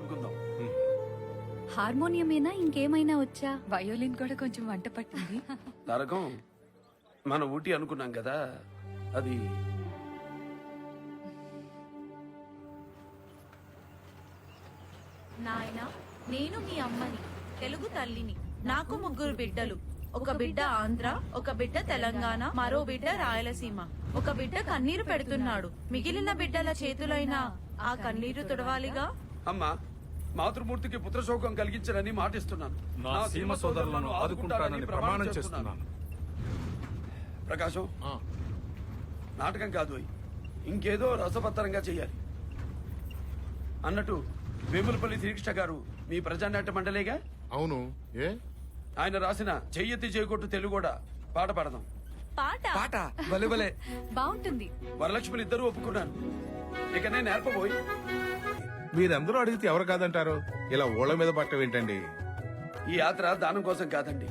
అనుకుందాం. హార్మోనియమేనా ఇంకేమైనా వచ్చా? వయోలిన్ కూడా కొంచెం వంట పట్టింది. తారకం మన ఊటీ అనుకున్నాం కదా, అది నాయనా, నేను మీ అమ్మని, తెలుగు తల్లిని. నాకు 3 బిడ్డలు. ఒక బిడ్డ ఆంధ్ర, ఒక బిడ్డ తెలంగాణ, మరో బిడ్డ రాయలసీమ. ఒక బిడ్డ కన్నీరు పెడుతున్నాడు. మిగిలిన బిడ్డల చేతులైనా ఆ కన్నీరు తుడవాలిగా. అమ్మా, మాతృమూర్తికి పుత్రశోకం కలిగించనని మాటిస్తున్నాను. నా సీమ సోదరులను ఆదుకుంటానని ప్రమాణం చేస్తున్నాను. ప్రకాశం, నాటకం కాదు, ఇంకేదో రసపత్తరంగా చెయ్యాలి. అన్నట్టు వేములపల్లి శ్రీకృష్ణ గారు మీ ప్రజానాట్య మండలేగా? అవును. ఏ ఆయన రాసిన చెయ్యెత్తి చేయకొట్టు తెలుగు కూడా పాట పాడదాం. పాట బాగుంటుంది. వరలక్ష్మిని ఇద్దరు ఒప్పుకున్నాను. ఇక నేను నేర్పబోయి. మీరందరూ అడిగితే ఎవరు కాదంటారు? ఇలా ఓళ్ళ మీద పట్టం ఏంటండి? ఈ యాత్ర దానం కోసం కాదండి,